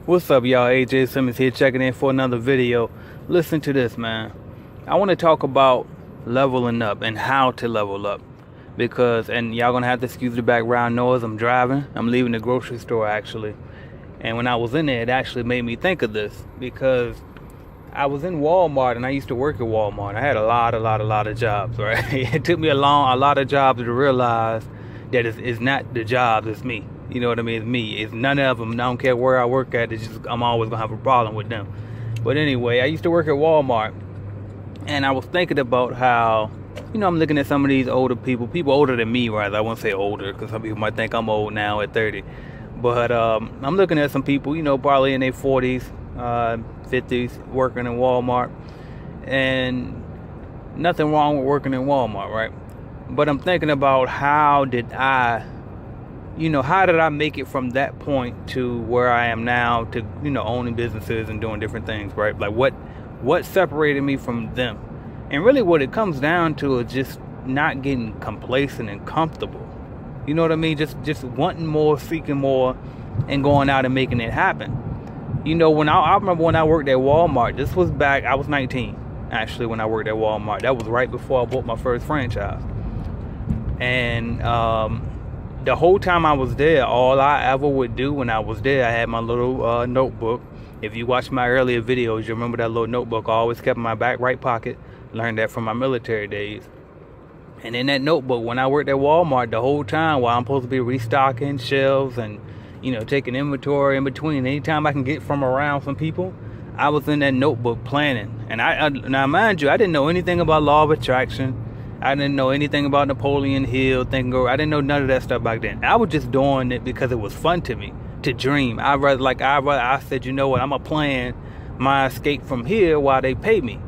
What's up, y'all? AJ Simmons here, checking in for another video. Listen to this, man. I want to talk about leveling up and how to level up. And y'all gonna have to excuse the background noise. I'm driving. I'm leaving the grocery store, actually. And when I was in there, it actually made me think of this. Because I was in Walmart, and I used to work at Walmart. I had a lot of jobs, right? It took me a lot of jobs to realize that it's not the jobs, it's me. You know what I mean? It's me. It's none of them. I don't care where I work at. It's just I'm always gonna have a problem with them. But anyway, I used to work at Walmart, and I was thinking about how, I'm looking at some of these older people older than me, rather. I won't say older because some people might think I'm old now at 30. But I'm looking at some people, probably in their 40s, 50s, working in Walmart, and nothing wrong with working in Walmart, right? But I'm thinking about how did I make it from that point to where I am now to, owning businesses and doing different things, right? Like what separated me from them? And really what it comes down to is just not getting complacent and comfortable. You know what I mean? Just wanting more, seeking more, and going out and making it happen. When I remember when I worked at Walmart, this was back, I was 19, actually, when I worked at Walmart. That was right before I bought my first franchise. And, the whole time I was there, all I ever would do when I was there, I had my little notebook. If you watch my earlier videos, you remember that little notebook I always kept in my back right pocket. Learned that from my military days. And in that notebook, when I worked at Walmart, the whole time while I'm supposed to be restocking shelves and, taking inventory in between, anytime I can get from around some people, I was in that notebook planning. And now mind you, I didn't know anything about law of attraction. I didn't know anything about Napoleon Hill, I didn't know none of that stuff back then. I was just doing it because it was fun to me, to dream. I said, you know what, I'm going to plan my escape from here while they pay me.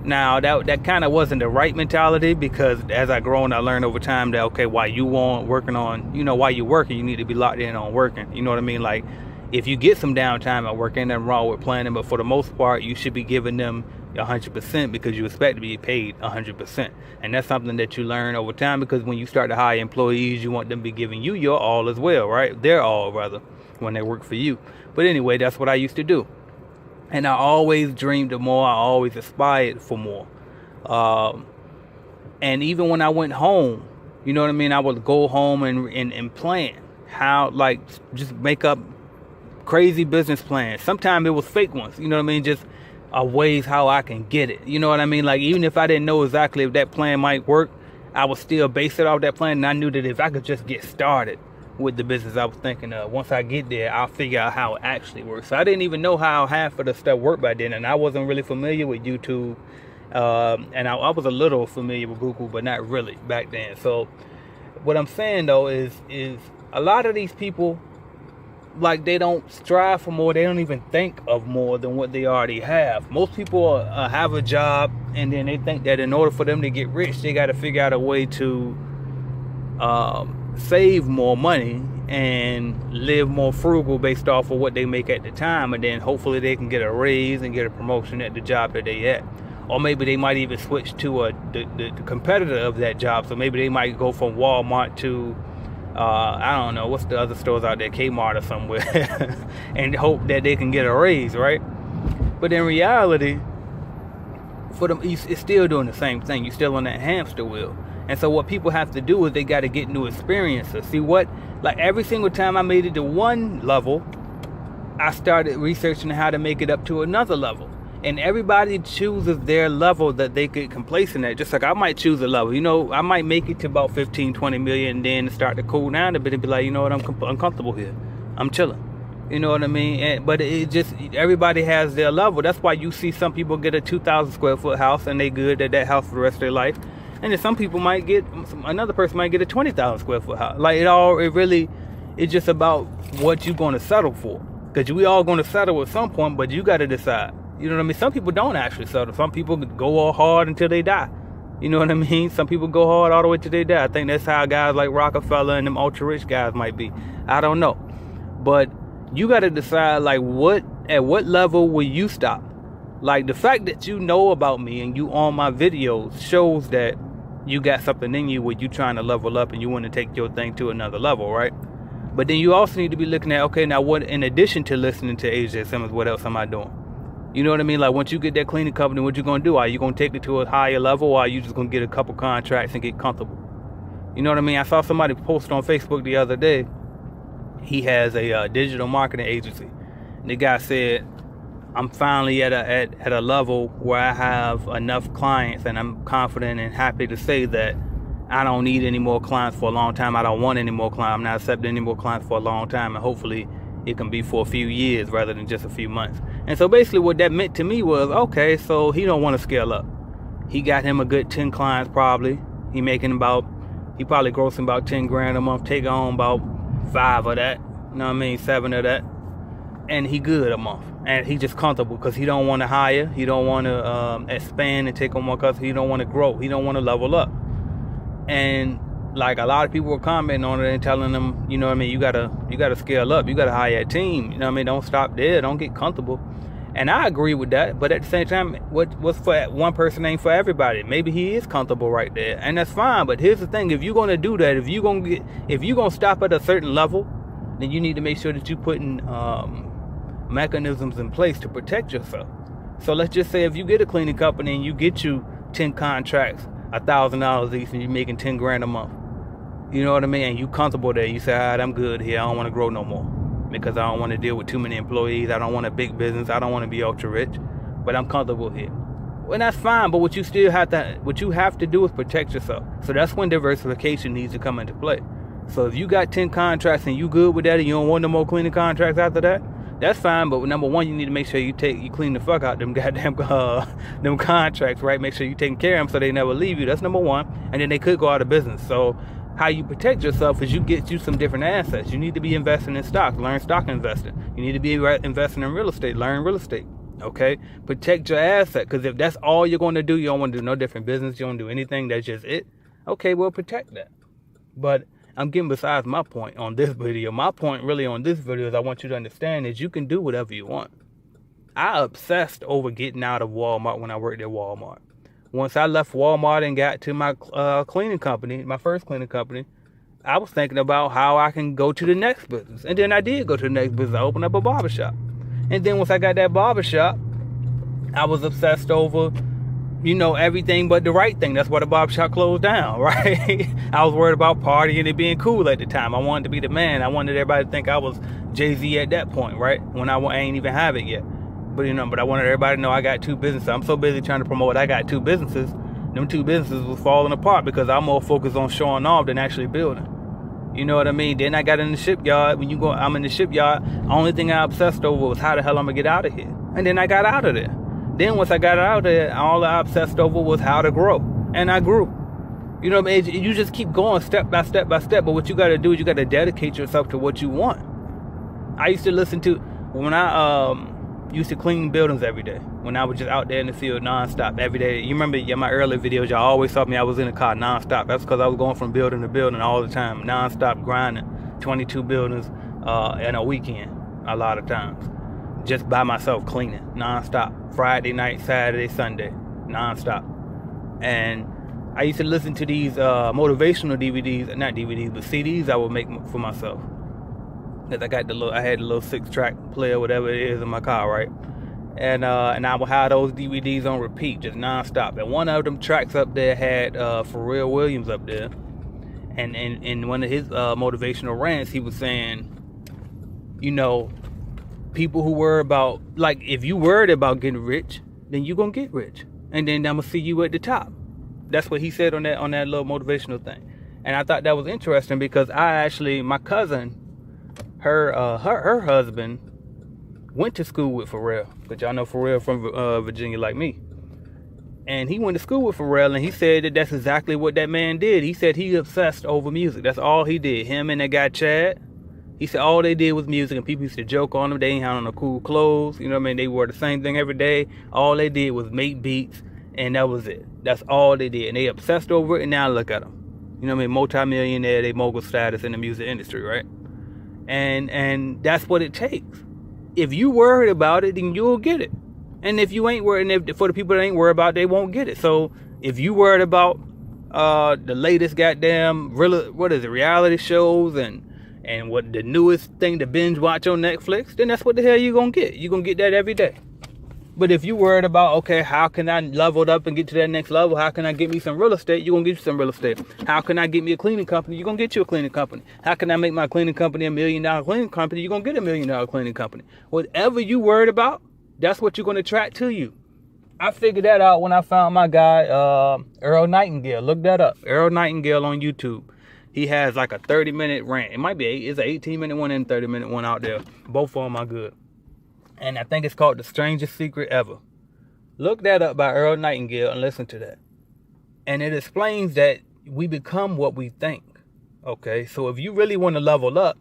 Now, that kind of wasn't the right mentality, because as I grown, I learned over time that, okay, while you working, you need to be locked in on working. You know what I mean? Like, if you get some downtime at work, ain't nothing wrong with planning, but for the most part, you should be giving them 100% because you expect to be paid 100%. And that's something that you learn over time, because when you start to hire employees, you want them to be giving you your all as well, right? Their all, rather, when they work for you. But anyway, that's what I used to do. And I always dreamed of more. I always aspired for more. And even when I went home, you know what I mean? I would go home and plan how, just make up crazy business plans. Sometimes it was fake ones, you know what I mean? Just ways how I can get it. You know what I mean? Like, even if I didn't know exactly if that plan might work, I would still base it off that plan. And I knew that if I could just get started with the business I was thinking of, once I get there, I'll figure out how it actually works. So I didn't even know how half of the stuff worked by then. And I wasn't really familiar with YouTube. And I was a little familiar with Google, but not really back then. So what I'm saying, though, is a lot of these people, they don't strive for more. They don't even think of more than what they already have. Most people have a job, and then they think that in order for them to get rich, they got to figure out a way to save more money and live more frugal based off of what they make at the time, and then hopefully they can get a raise and get a promotion at the job that they at. Or maybe they might even switch to the competitor of that job. So maybe they might go from Walmart to I don't know, what's the other stores out there, Kmart or somewhere, and hope that they can get a raise, right? But in reality, for them, it's still doing the same thing. You're still on that hamster wheel. And so what people have to do is they got to get new experiences. See every single time I made it to one level, I started researching how to make it up to another level. And everybody chooses their level that they get complacent at. Just like I might choose a level. I might make it to about 15, 20 million and then start to cool down a bit and be like, you know what, I'm comfortable here. I'm chilling. You know what I mean? But it just, everybody has their level. That's why you see some people get a 2,000 square foot house and they good at that house for the rest of their life. And then another person might get a 20,000 square foot house. It's just about what you're going to settle for. Because we all going to settle at some point, but you got to decide. You know what I mean? Some people don't actually settle. Some people go all hard until they die. You know what I mean? Some people go hard all the way till they die. I think that's how guys like Rockefeller and them ultra rich guys might be. I don't know. But you got to decide at what level will you stop? The fact that you know about me and you on my videos shows that you got something in you where you trying to level up and you want to take your thing to another level, right? But then you also need to be looking at, okay, now what, in addition to listening to AJ Simmons, what else am I doing? You know what I mean? Like, once you get that cleaning company, what you gonna do? Are you gonna take it to a higher level, or are you just gonna get a couple contracts and get comfortable? You know what I mean? I saw somebody post on Facebook the other day. He has a digital marketing agency. And the guy said, I'm finally at a level where I have enough clients, and I'm confident and happy to say that I don't need any more clients for a long time. I don't want any more clients. I'm not accepting any more clients for a long time, and hopefully it can be for a few years rather than just a few months. And so basically what that meant to me was, okay, so he don't want to scale up. He got him a good 10 clients probably. He probably grossing about 10 grand a month, take on about 5 of that, you know what I mean, 7 of that. And he good a month. And he just comfortable because he don't want to hire. He don't want to expand and take on more customers. He don't want to grow. He don't want to level up. And like a lot of people were commenting on it and telling them, you know what I mean, you gotta scale up. You gotta hire a team. You know what I mean? Don't stop there. Don't get comfortable. And I agree with that. But at the same time, what's for one person ain't for everybody. Maybe he is comfortable right there, and that's fine. But here's the thing: if you're gonna do that, if you're gonna stop at a certain level, then you need to make sure that you're putting mechanisms in place to protect yourself. So let's just say if you get a cleaning company and you get you 10 contracts, $1,000 each, and you're making 10 grand a month. You know what I mean? And you comfortable there. You say, all right, I'm good here. I don't want to grow no more because I don't want to deal with too many employees. I don't want a big business. I don't want to be ultra rich, but I'm comfortable here. Well, that's fine. But what you have to do is protect yourself. So that's when diversification needs to come into play. So if you got 10 contracts and you good with that and you don't want no more cleaning contracts after that, that's fine. But number one, you need to make sure you clean the fuck out them goddamn them contracts, right? Make sure you taking care of them so they never leave you. That's number one. And then they could go out of business. So how you protect yourself is you get you some different assets. You need to be investing in stocks. Learn stock investing. You need to be investing in real estate. Learn real estate. Okay? Protect your asset. Because if that's all you're going to do, you don't want to do no different business. You don't do anything. That's just it. Okay, well, protect that. But I'm getting besides my point on this video. My point really on this video is I want you to understand is you can do whatever you want. I obsessed over getting out of Walmart when I worked at Walmart. Once I left Walmart and got to my cleaning company, my first cleaning company, I was thinking about how I can go to the next business. And then I did go to the next business. I opened up a barbershop. And then once I got that barbershop, I was obsessed over, everything but the right thing. That's why the barbershop closed down, right? I was worried about partying and being cool at the time. I wanted to be the man. I wanted everybody to think I was Jay-Z at that point, right? When I ain't even have it yet. But I wanted everybody to know I got 2 businesses. I'm so busy trying to promote I got 2 businesses. Them 2 businesses was falling apart because I'm more focused on showing off than actually building. You know what I mean? Then I got in the shipyard. I'm in the shipyard. The only thing I obsessed over was how the hell I'm going to get out of here. And then I got out of there. Then once I got out of there, all I obsessed over was how to grow. And I grew. You know what I mean? You just keep going step by step by step. But what you got to do is you got to dedicate yourself to what you want. I used to listen to, when I used to clean buildings every day. When I was just out there in the field nonstop every day. You remember in my earlier videos, y'all always saw me, I was in the car nonstop. That's because I was going from building to building all the time. Nonstop grinding. 22 buildings in a weekend a lot of times. Just by myself cleaning nonstop. Friday night, Saturday, Sunday, nonstop. And I used to listen to these motivational DVDs, not DVDs, but CDs I would make for myself. Cause I had the little 6-track player, whatever it is, in my car, right? And I would have those DVDs on repeat, just nonstop. And one of them tracks up there had Pharrell Williams up there, and in one of his motivational rants, he was saying, people who worry about, like, if you worried about getting rich, then you gonna get rich, and then I'm gonna see you at the top. That's what he said on that little motivational thing. And I thought that was interesting because my cousin, her husband went to school with Pharrell, but y'all know Pharrell from Virginia like me. And he went to school with Pharrell, and he said that that's exactly what that man did. He said he obsessed over music. That's all he did. Him and that guy Chad. He said all they did was music, and people used to joke on them. They ain't had on no cool clothes. You know what I mean? They wore the same thing every day. All they did was make beats, and that was it. That's all they did. And they obsessed over it, and now look at them. You know what I mean? Multi-millionaire, they mogul status in the music industry, right? And that's what it takes. If you worried about it, then you'll get it. And if you ain't worried, and for the people that ain't worried about it, they won't get it. So if you worried about the latest goddamn reality shows and and what the newest thing to binge watch on Netflix, then that's what the hell you gonna get. You gonna get that every day. But if you worried about, okay, how can I level up and get to that next level? How can I get me some real estate? You're going to get you some real estate. How can I get me a cleaning company? You're going to get you a cleaning company. How can I make my cleaning company $1 million cleaning company? You're going to get $1 million cleaning company. Whatever you worried about, that's what you're going to attract to you. I figured that out when I found my guy, Earl Nightingale. Look that up. Earl Nightingale on YouTube. He has like a 30-minute rant. It might be it's an 18-minute one and a 30-minute one out there. Both of them are good. And I think it's called The Strangest Secret Ever. Look that up by Earl Nightingale and listen to that. And it explains that we become what we think. Okay, so if you really want to level up,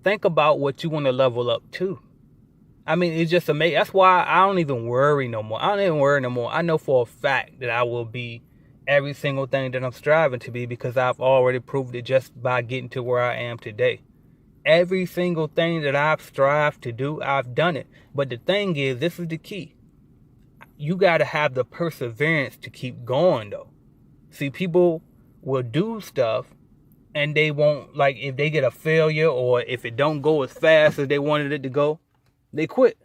think about what you want to level up to. I mean, it's just amazing. That's why I don't even worry no more. I don't even worry no more. I know for a fact that I will be every single thing that I'm striving to be, because I've already proved it just by getting to where I am today. Every single thing that I've strived to do, I've done it. But the thing is, this is the key. You got to have the perseverance to keep going, though. See, people will do stuff and they won't, like, if they get a failure or if it don't go as fast as they wanted it to go, they quit.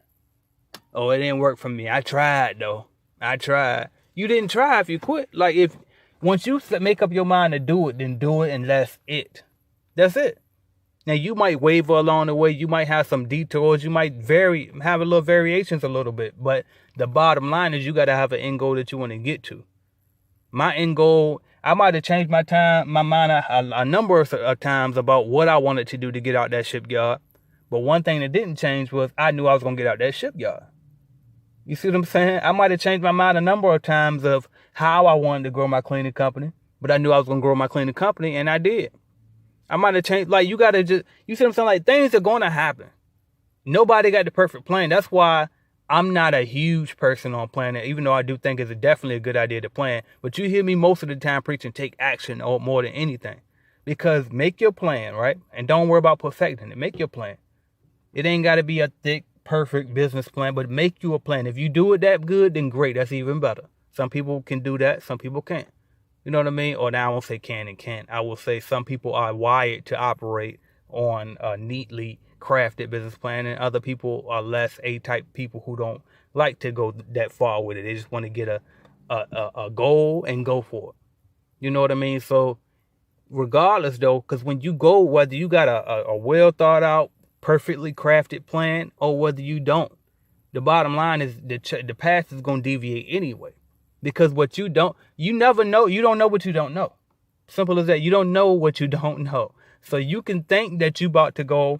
Oh, it didn't work for me. I tried, though. I tried. You didn't try if you quit. Like, once you make up your mind to do it, then do it, and that's it. That's it. Now, you might waver along the way. You might have some detours. You might have a little variations a little bit. But the bottom line is you got to have an end goal that you want to get to. My end goal, I might have changed my mind a number of times about what I wanted to do to get out that shipyard. But one thing that didn't change was I knew I was going to get out that shipyard. You see what I'm saying? I might have changed my mind a number of times of how I wanted to grow my cleaning company. But I knew I was going to grow my cleaning company, and I did. I might have changed, like, you got to just, you see what I'm saying? Like, things are going to happen. Nobody got the perfect plan. That's why I'm not a huge person on planning, even though I do think it's definitely a good idea to plan. But you hear me most of the time preaching take action or more than anything. Because make your plan, right? And don't worry about perfecting it. Make your plan. It ain't got to be a thick, perfect business plan, but make you a plan. If you do it that good, then great. That's even better. Some people can do that. Some people can't. You know what I mean? Or now I won't say can and can't. I will say some people are wired to operate on a neatly crafted business plan, and other people are less A-type people who don't like to go that far with it. They just want to get a goal and go for it. You know what I mean? So regardless, though, because when you go, whether you got a well thought out, perfectly crafted plan or whether you don't, the bottom line is the path is going to deviate anyway. Because what you never know. You don't know what you don't know. Simple as that. You don't know what you don't know. So you can think that you about to go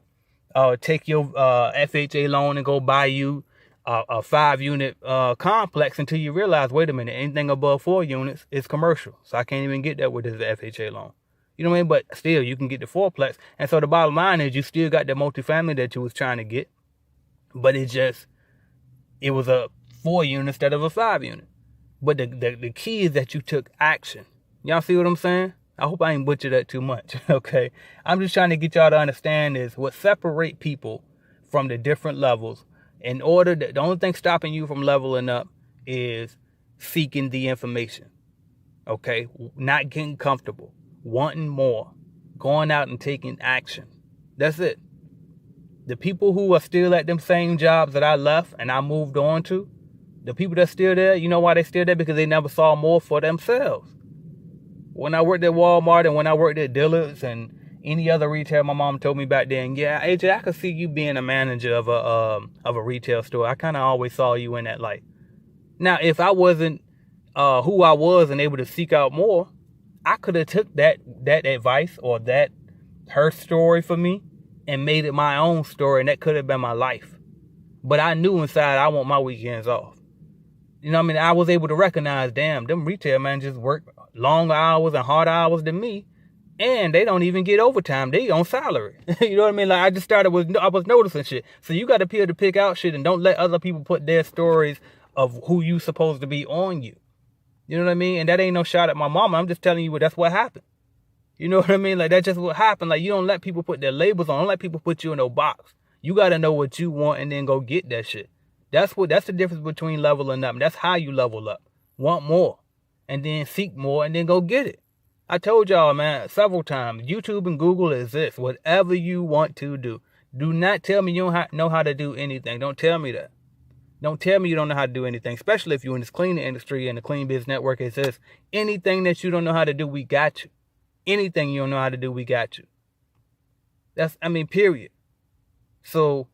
take your FHA loan and go buy you a 5-unit complex until you realize, wait a minute, anything above 4 units is commercial. So I can't even get that with this FHA loan. You know what I mean? But still, you can get the 4-plex. And so the bottom line is you still got the multifamily that you was trying to get. But it was a 4-unit instead of a 5-unit. But the key is that you took action. Y'all see what I'm saying? I hope I ain't butchered that too much, okay? I'm just trying to get y'all to understand is what separate people from the different levels. The only thing stopping you from leveling up is seeking the information, okay? Not getting comfortable, wanting more, going out and taking action. That's it. The people who are still at them same jobs that I left and I moved on to, the people that's still there, you know why they still there? Because they never saw more for themselves. When I worked at Walmart and when I worked at Dillard's and any other retail, my mom told me back then, yeah, AJ, I could see you being a manager of a retail store. I kind of always saw you in that light. Now, if I wasn't who I was and able to seek out more, I could have took that advice or her story for me and made it my own story, and that could have been my life. But I knew inside I want my weekends off. You know what I mean? I was able to recognize, damn, them retail managers work longer hours and harder hours than me, and they don't even get overtime. They on salary. You know what I mean? Like, I just I was noticing shit. So you got to be able to pick out shit and don't let other people put their stories of who you supposed to be on you. You know what I mean? And that ain't no shot at my mama. I'm just telling you that's what happened. You know what I mean? Like, that's just what happened. Like, you don't let people put their labels on. Don't let people put you in no box. You got to know what you want and then go get that shit. That's the difference between leveling up. That's how you level up. Want more and then seek more and then go get it. I told y'all, man, several times, YouTube and Google exists. Whatever you want to do. Do not tell me you don't know how to do anything. Don't tell me that. Don't tell me you don't know how to do anything, especially if you're in this cleaning industry and the Clean Biz Network exists. Anything that you don't know how to do, we got you. Anything you don't know how to do, we got you. Period. So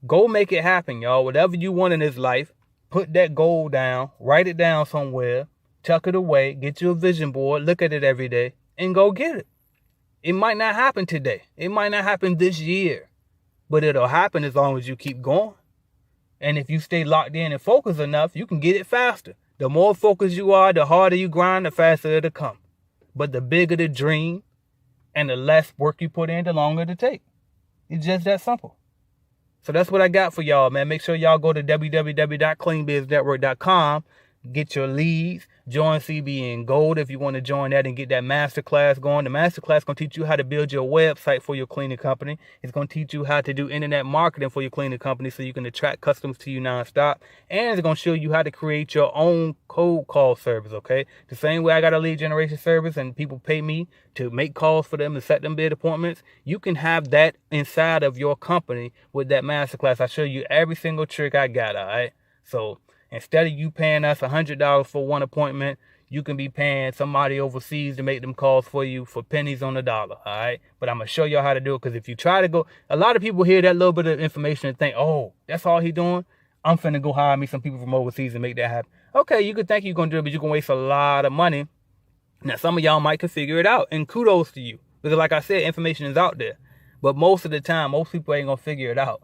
go make it happen, y'all. Whatever you want in this life, put that goal down, write it down somewhere, tuck it away, get you a vision board, look at it every day, and go get it. It might not happen today. It might not happen this year. But it'll happen as long as you keep going. And if you stay locked in and focused enough, you can get it faster. The more focused you are, the harder you grind, the faster it'll come. But the bigger the dream and the less work you put in, the longer it'll take. It's just that simple. So that's what I got for y'all, man. Make sure y'all go to www.cleanbiznetwork.com. Get your leads. Join CBN Gold if you want to join that and get that masterclass going. The masterclass is going to teach you how to build your website for your cleaning company. It's going to teach you how to do internet marketing for your cleaning company so you can attract customers to you nonstop. And it's going to show you how to create your own cold call service, okay? The same way I got a lead generation service and people pay me to make calls for them and set them bid appointments. You can have that inside of your company with that masterclass. I show you every single trick I got, all right? So instead of you paying us $100 for one appointment, you can be paying somebody overseas to make them calls for you for pennies on the dollar, all right? But I'm going to show y'all how to do it, because if you try to go, a lot of people hear that little bit of information and think, oh, that's all he doing? I'm finna go hire me some people from overseas and make that happen. Okay, you could think you're going to do it, but you're going to waste a lot of money. Now, some of y'all might can figure it out, and kudos to you. Because like I said, information is out there. But most of the time, most people ain't going to figure it out.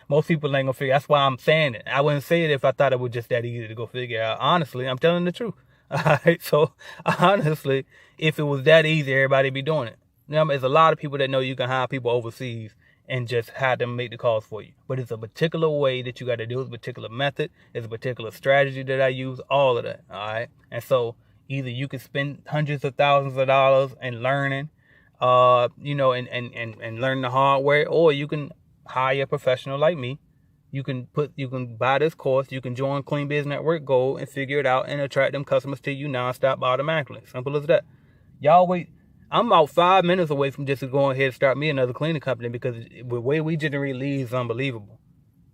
Most people ain't going to figure it out. That's why I'm saying it. I wouldn't say it if I thought it was just that easy to go figure out. Honestly, I'm telling the truth. All right. So, honestly, if it was that easy, everybody be doing it. You know, there's a lot of people that know you can hire people overseas and just have them make the calls for you. But it's a particular way that you got to do it. It's a particular method. It's a particular strategy that I use. All of that. All right. And so, either you can spend hundreds of thousands of dollars in learning, and learn the hard way, or you can hire a professional like me. You can buy this course, you can join Clean Biz Network Gold and figure it out and attract them customers to you nonstop automatically. Simple as that. Y'all wait. I'm about 5 minutes away from just going ahead and start me another cleaning company, because the way we generate leads is unbelievable.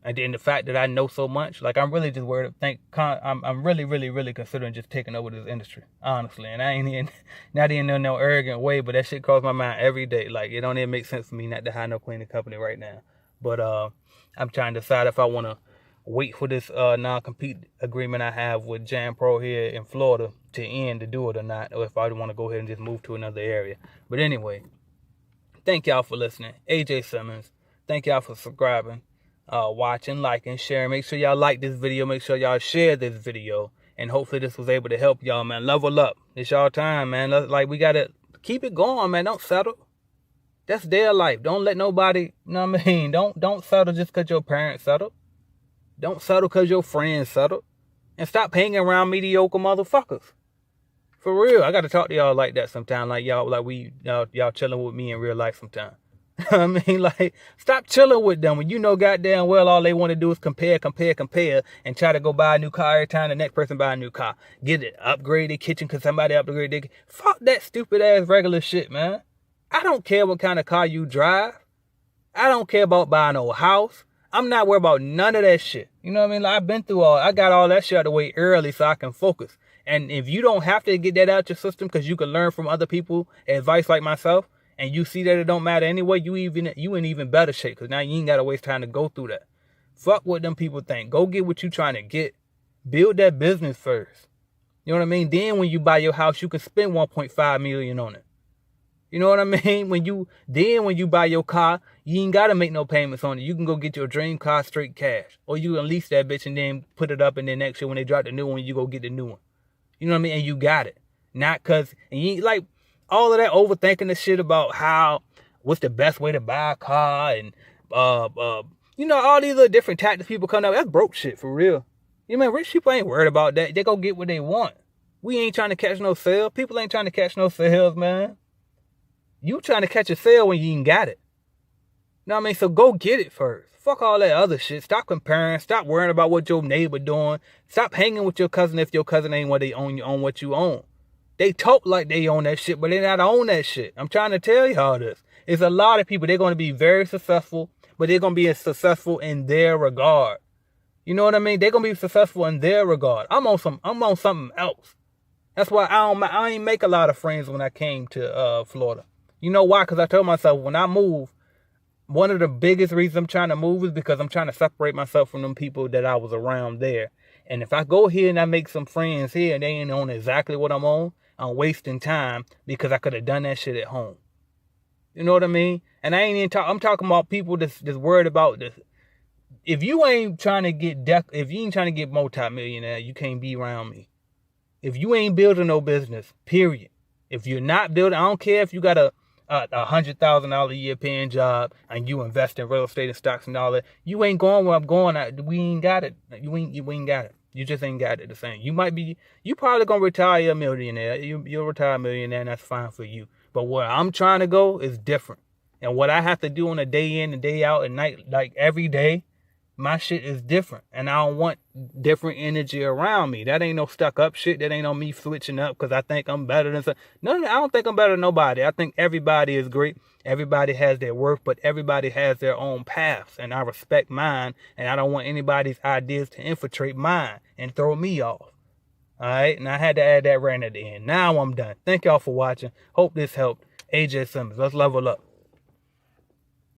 And then the fact that I know so much, like, I'm really just worried. I'm really, really, really considering just taking over this industry, honestly. And I ain't not in no arrogant way, but that shit crosses my mind every day. Like, it don't even make sense for me not to hire no cleaning company right now. But I'm trying to decide if I want to wait for this non-compete agreement I have with Jam Pro here in Florida to end to do it or not, or if I want to go ahead and just move to another area. But anyway, thank y'all for listening. AJ Simmons. Thank y'all for subscribing, watching, liking, sharing. Make sure y'all like this video. Make sure y'all share this video. And hopefully this was able to help y'all, man. Level up. It's y'all time, man. Like, we got to keep it going, man. Don't settle. That's their life. Don't let nobody, you know what I mean? Don't settle just because your parents settled. Don't settle because your friends settled. And stop hanging around mediocre motherfuckers. For real. I got to talk to y'all like that sometime. Like y'all chilling with me in real life sometime. I mean, like, stop chilling with them when you know goddamn well all they want to do is compare, and try to go buy a new car every time the next person buy a new car. Get it, upgrade their kitchen because somebody upgraded their kitchen. Fuck that stupid ass regular shit, man. I don't care what kind of car you drive. I don't care about buying a house. I'm not worried about none of that shit. You know what I mean? Like, I've been through I got all that shit out of the way early so I can focus. And if you don't have to get that out your system because you can learn from other people, advice like myself, and you see that it don't matter anyway, you in even better shape, because now you ain't got to waste time to go through that. Fuck what them people think. Go get what you trying to get. Build that business first. You know what I mean? Then when you buy your house, you can spend $1.5 million on it. You know what I mean? When you buy your car, you ain't got to make no payments on it. You can go get your dream car straight cash. Or you can lease that bitch and then put it up, and then next year when they drop the new one, you go get the new one. You know what I mean? And you got it. Not because, and you ain't like, all of that overthinking the shit about what's the best way to buy a car, and all these other different tactics people come up. That's broke shit for real. You know, rich people ain't worried about that. They go get what they want. We ain't trying to catch no sale. People ain't trying to catch no sales, man. You trying to catch a sale when you ain't got it. You know what I mean? So go get it first. Fuck all that other shit. Stop comparing. Stop worrying about what your neighbor doing. Stop hanging with your cousin if your cousin ain't what they own. You own what you own. They talk like they own that shit, but they not own that shit. I'm trying to tell y'all this. It's a lot of people, they're going to be very successful, but they're going to be successful in their regard. You know what I mean? They're going to be successful in their regard. I'm on something else. That's why I ain't make a lot of friends when I came to Florida. You know why? Because I told myself when I move, one of the biggest reasons I'm trying to move is because I'm trying to separate myself from them people that I was around there. And if I go here and I make some friends here and they ain't on exactly what I'm on, I'm wasting time because I could have done that shit at home. You know what I mean? And I ain't even I'm talking about people that's worried about this. If you ain't trying to get multi-millionaire, you can't be around me. If you ain't building no business, period. If you're not building, I don't care if you got a $100,000 a year paying job and you invest in real estate and stocks and all that. You ain't going where I'm going. We ain't got it. You ain't got it. You just ain't got it the same. You probably gonna retire a millionaire. You'll retire a millionaire and that's fine for you. But where I'm trying to go is different. And what I have to do on a day in and day out at night, like every day, my shit is different. And I don't want different energy around me. That ain't no stuck up shit. That ain't no me switching up because I think I'm better than some. No, I don't think I'm better than nobody. I think everybody is great. Everybody has their worth, but everybody has their own paths. And I respect mine. And I don't want anybody's ideas to infiltrate mine and throw me off. All right. And I had to add that right at the end. Now I'm done. Thank y'all for watching. Hope this helped. AJ Simmons. Let's level up.